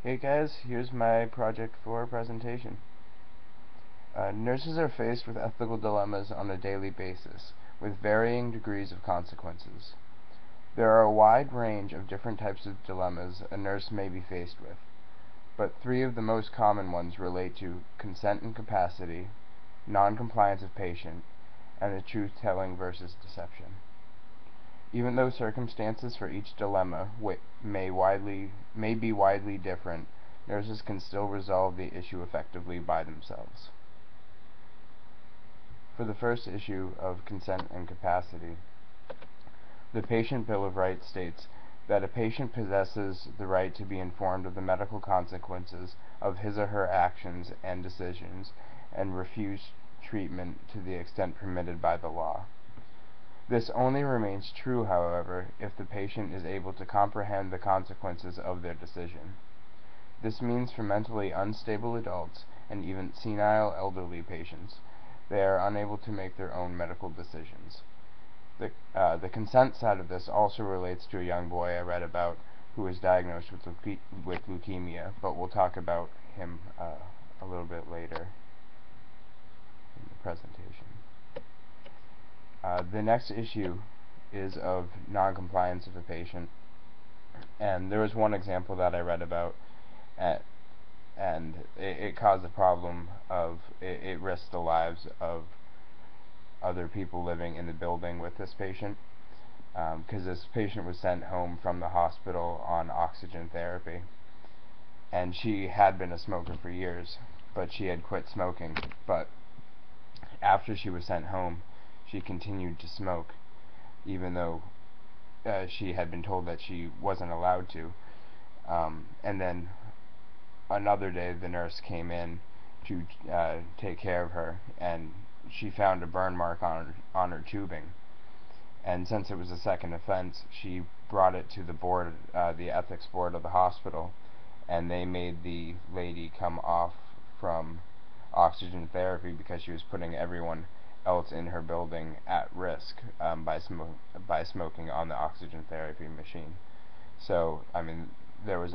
Hey guys, here's my project for presentation. Nurses are faced with ethical dilemmas on a daily basis, with varying degrees of consequences. There are a wide range of different types of dilemmas a nurse may be faced with, but three of the most common ones relate to consent and capacity, non-compliance of patient, and the truth-telling versus deception. Even though circumstances for each dilemma may be widely different, nurses can still resolve the issue effectively by themselves. For the first issue of consent and capacity, the Patient Bill of Rights states that a patient possesses the right to be informed of the medical consequences of his or her actions and decisions and refuse treatment to the extent permitted by the law. This only remains true, however, if the patient is able to comprehend the consequences of their decision. This means for mentally unstable adults and even senile elderly patients, they are unable to make their own medical decisions. The consent side of this also relates to a young boy I read about who was diagnosed with leukemia, but we'll talk about him a little bit later in the presentation. The next issue is of non-compliance of a patient, and there was one example that I read about, and it caused a problem of it risked the lives of other people living in the building with this patient, because this patient was sent home from the hospital on oxygen therapy, and she had been a smoker for years, but she had quit smoking. But after she was sent home, she continued to smoke, even though she had been told that she wasn't allowed to. And then another day, the nurse came in to take care of her, and she found a burn mark on her tubing. And since it was a second offense, she brought it to the board, the ethics board of the hospital, and they made the lady come off from oxygen therapy because she was putting everyone else in her building at risk by smoking on the oxygen therapy machine. So, I mean, that was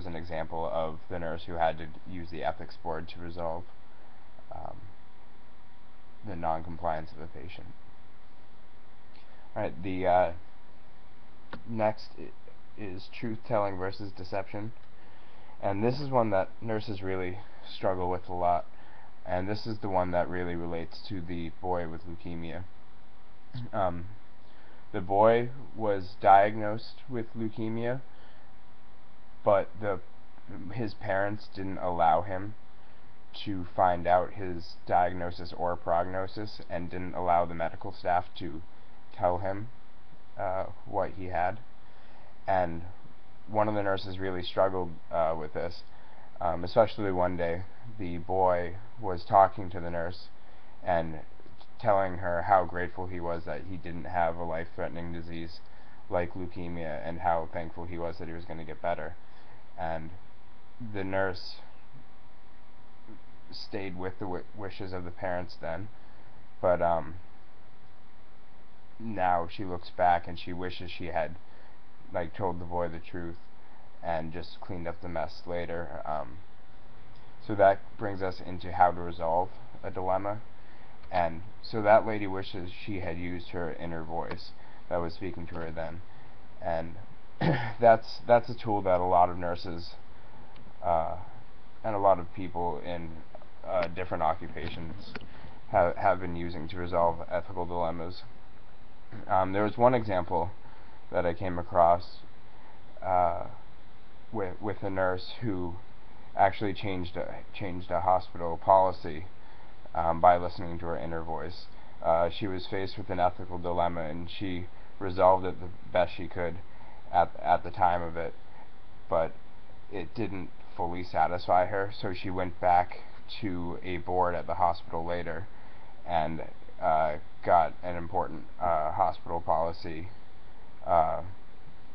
an example of the nurse who had to use the ethics board to resolve the non-compliance of a patient. Alright, the next is truth-telling versus deception, and this is one that nurses really struggle with a lot. And this is the one that really relates to the boy with leukemia. The boy was diagnosed with leukemia, but his parents didn't allow him to find out his diagnosis or prognosis, and didn't allow the medical staff to tell him what he had. And one of the nurses really struggled with this. Especially one day, the boy was talking to the nurse and telling her how grateful he was that he didn't have a life-threatening disease like leukemia, and how thankful he was that he was going to get better. And the nurse stayed with the wishes of the parents then, but now she looks back and she wishes she had told the boy the truth and just cleaned up the mess later. So that brings us into how to resolve a dilemma. And so that lady wishes she had used her inner voice that was speaking to her then. And that's a tool that a lot of nurses and a lot of people in different occupations have been using to resolve ethical dilemmas. There was one example that I came across with a nurse who actually changed a hospital policy by listening to her inner voice. She was faced with an ethical dilemma, and she resolved it the best she could at the time of it, but it didn't fully satisfy her, so she went back to a board at the hospital later and got an important hospital policy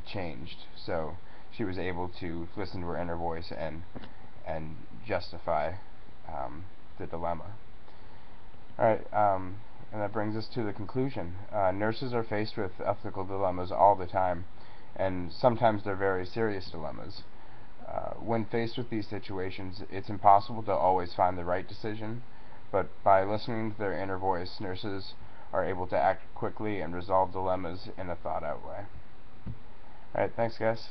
changed. So she was able to listen to her inner voice and justify the dilemma. Alright, and that brings us to the conclusion. Nurses are faced with ethical dilemmas all the time, and sometimes they're very serious dilemmas. When faced with these situations, it's impossible to always find the right decision, but by listening to their inner voice, nurses are able to act quickly and resolve dilemmas in a thought-out way. Alright, thanks guys.